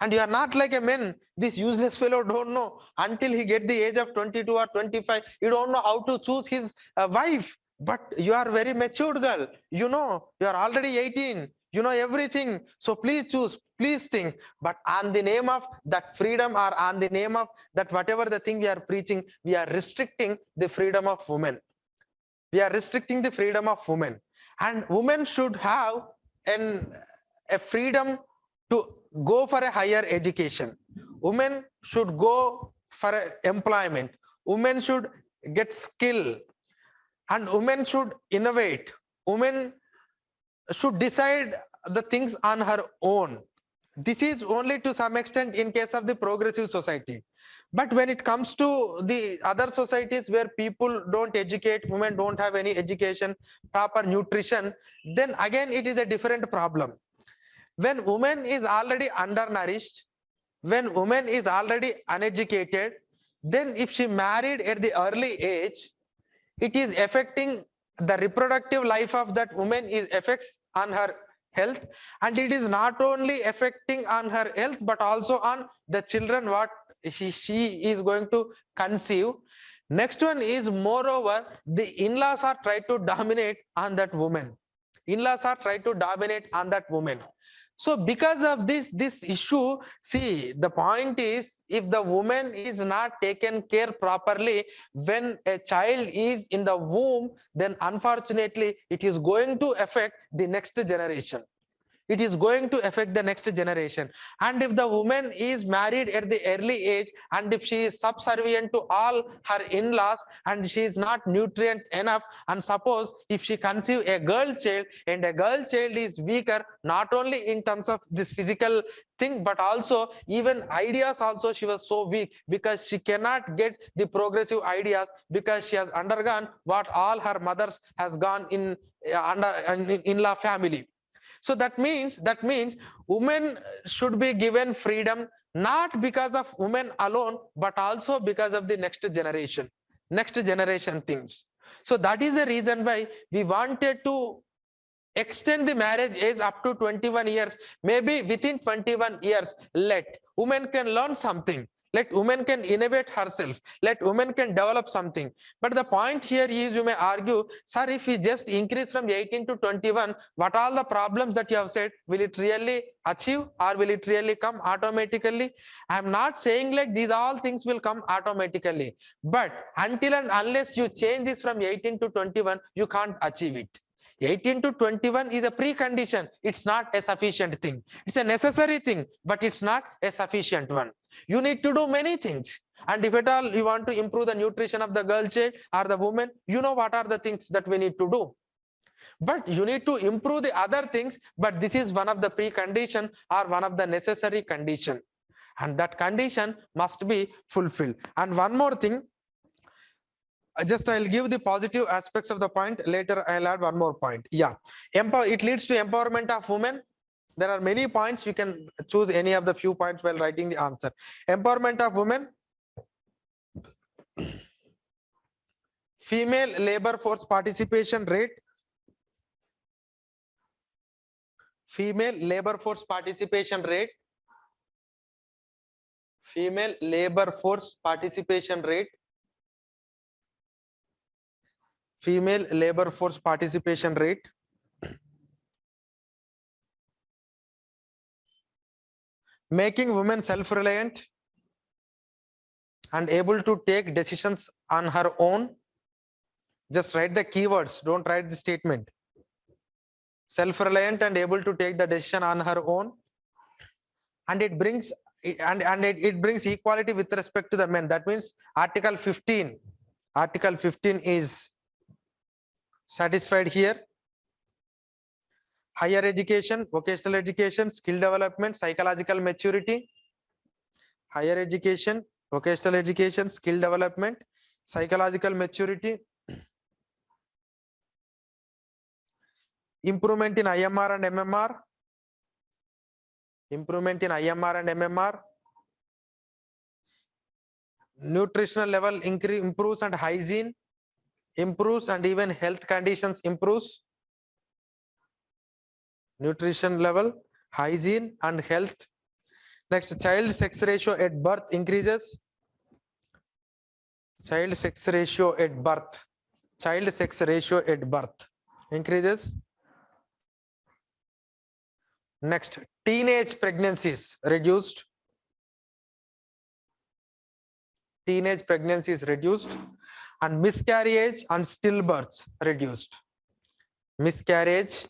and you are not like a man. This useless fellow don't know until he get the age of 22 or 25. You don't know how to choose his wife. But you are very matured girl. You know, you are already 18. You know everything. So please choose, please think. But on the name of that freedom, or on the name of that whatever the thing we are preaching, we are restricting the freedom of women. We are restricting the freedom of women. And women should have a freedom to go for a higher education. Women should go for employment. Women should get skill, and women should innovate. Women should decide the things on her own. This is only to some extent in case of the progressive society. But when it comes to the other societies where people don't educate, women don't have any education, proper nutrition, then again it is a different problem. When woman is already undernourished, when woman is already uneducated, then if she married at the early age, it is affecting the reproductive life of that woman, is effects on her health. And it is not only affecting on her health, but also on the children what she is going to conceive. Next one is, moreover, the in-laws are trying to dominate on that woman. In-laws are trying to dominate on that woman. So because of this issue, see, the point is, if the woman is not taken care properly when a child is in the womb, then unfortunately it is going to affect the next generation. It is going to affect the next generation. And if the woman is married at the early age, and if she is subservient to all her in-laws, and she is not nutrient enough, and suppose if she conceive a girl child, and a girl child is weaker, not only in terms of this physical thing, but also even ideas also, she was so weak because she cannot get the progressive ideas, because she has undergone what all her mothers has gone in under in-law family. So that means women should be given freedom, not because of women alone, but also because of the next generation things. So that is the reason why we wanted to extend the marriage age up to 21 years. Maybe within 21 years, let women can learn something. Let women can innovate herself. Let women can develop something. But the point here is, you may argue, sir, if we just increase from 18 to 21, what all the problems that you have said, will it really achieve, or will it really come automatically? I am not saying like these all things will come automatically. But until and unless you change this from 18 to 21, you can't achieve it. 18 to 21 is a precondition. It's not a sufficient thing. It's a necessary thing, but it's not a sufficient one. You need to do many things. And if at all you want to improve the nutrition of the girl child or the woman, you know what are the things that we need to do. But you need to improve the other things, but this is one of the precondition or one of the necessary condition. And that condition must be fulfilled. And one more thing, I'll give the positive aspects of the point. Later, I'll add one more point. Yeah, it leads to empowerment of women. There are many points. You can choose any of the few points while writing the answer. Empowerment of women. Female labor force participation rate. Female labor force participation rate. Female labor force participation rate. female labor force participation rate, making women self-reliant and able to take decisions on her own. Just write the keywords, don't write the statement. Self-reliant and able to take the decision on her own, and it brings it brings equality with respect to the men. That means article 15 is satisfied here. Higher education, vocational education, skill development, psychological maturity. Higher education, vocational education, skill development, psychological maturity. Improvement in IMR and MMR. Improvement in IMR and MMR. Nutritional level improves and hygiene improves, and even health conditions improves. Nutrition level, hygiene and health. Next, child sex ratio at birth increases. Child sex ratio at birth. Child sex ratio at birth increases. Next, teenage pregnancies reduced. Teenage pregnancies reduced, and miscarriage and stillbirths reduced. Miscarriage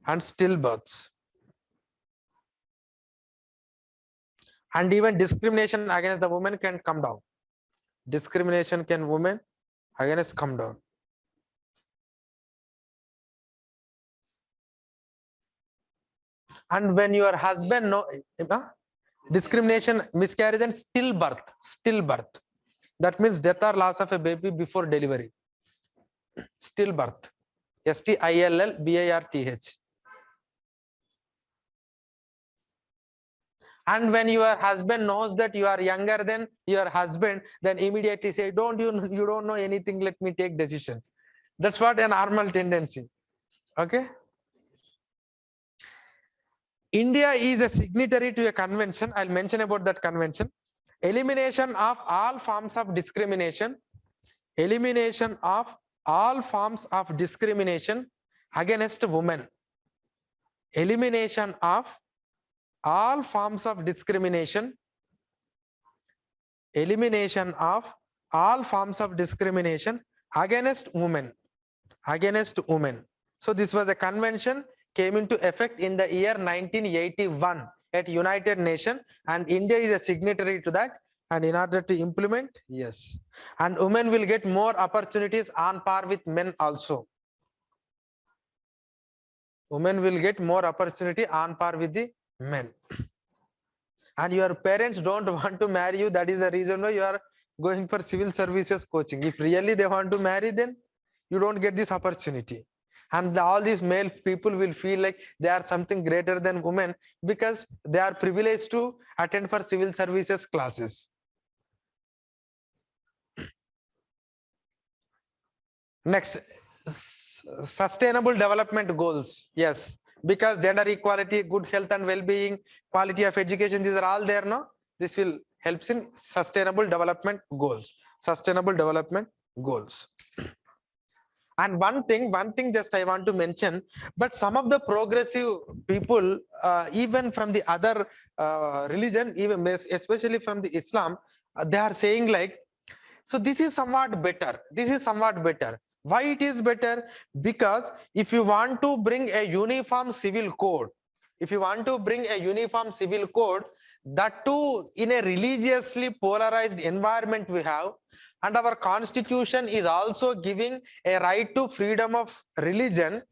and stillbirths. And even discrimination against the women can come down. Discrimination can women against come down. And when your husband discrimination, miscarriage and stillbirth. That means death or loss of a baby before delivery. Stillbirth. STILLBIRTH. And when your husband knows that you are younger than your husband, then immediately say, you don't know anything, let me take decisions. That's what a normal tendency. Okay. India is a signatory to a convention. I'll mention about that convention. Elimination of all forms of discrimination. Elimination of all forms of discrimination against women. Elimination of all forms of discrimination. Elimination of all forms of discrimination against women. Against women. So this was a convention, came into effect in the year 1981 at United Nations, and India is a signatory to that. And in order to implement, yes, and women will get more opportunities on par with men also. Women will get more opportunity on par with the men. And your parents don't want to marry you, that is the reason why you are going for civil services coaching. If really they want to marry, then you don't get this opportunity. And all these male people will feel like they are something greater than women because they are privileged to attend for civil services classes. Next, sustainable development goals. Yes, because gender equality, good health and well-being, quality of education, these are all there, no? This will help in sustainable development goals. Sustainable development goals. And one thing just I want to mention, but some of the progressive people, even from the other religion, even especially from the Islam, they are saying like, so this is somewhat better. This is somewhat better. Why it is better? Because if you want to bring a uniform civil code, if you want to bring a uniform civil code, that too in a religiously polarized environment we have, and our constitution is also giving a right to freedom of religion.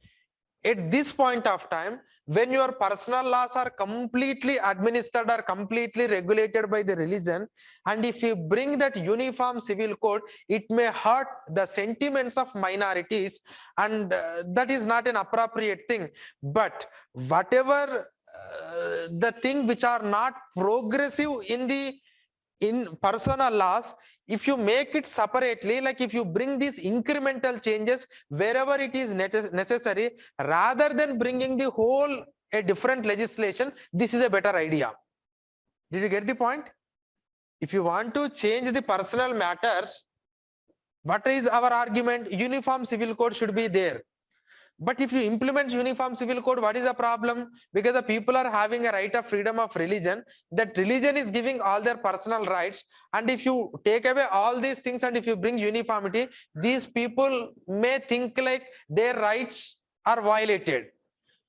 At this point of time, when your personal laws are completely administered or completely regulated by the religion, and if you bring that uniform civil code, it may hurt the sentiments of minorities, and that is not an appropriate thing. But whatever the thing which are not progressive in personal laws, if you make it separately, like if you bring these incremental changes wherever it is necessary, rather than bringing the whole a different legislation, this is a better idea. Did you get the point? If you want to change the personal matters, What is our argument? Uniform civil code should be there. But if you implement uniform civil code, what is the problem? Because the people are having a right of freedom of religion. That religion is giving all their personal rights. And if you take away all these things and if you bring uniformity, these people may think like their rights are violated.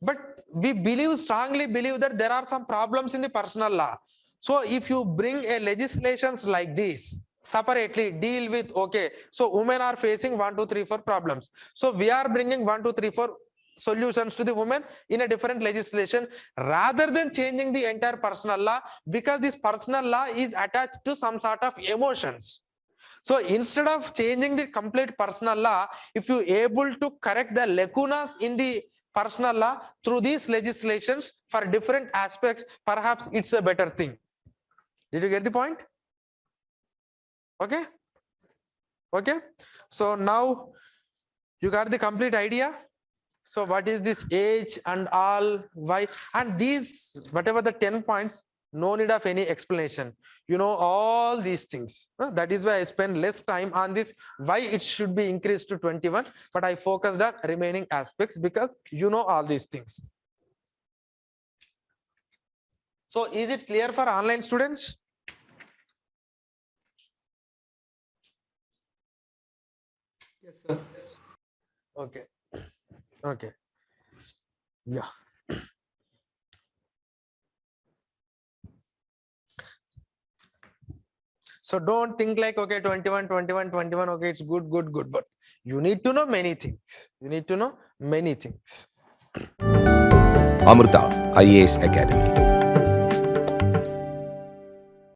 But we strongly believe that there are some problems in the personal law. So if you bring a legislations like this, separately deal with, okay, so women are facing 1 2 3 4 problems, so we are bringing 1 2 3 4 solutions to the women in a different legislation, rather than changing the entire personal law, because this personal law is attached to some sort of emotions. So instead of changing the complete personal law, if you able to correct the lacunas in the personal law through these legislations for different aspects, perhaps it's a better thing. Did you get the point? Okay. Okay. So now you got the complete idea. So what is this age and all, why, and these, whatever the 10 points, no need of any explanation. You know all these things. That is why I spend less time on this, why it should be increased to 21, but I focused on remaining aspects because you know all these things. So is it clear for online students? Yes, sir. Okay. Okay. Yeah. So don't think like, okay, 21, 21, 21, okay, it's good, good, good. But you need to know many things. You need to know many things. Amrita IAS Academy.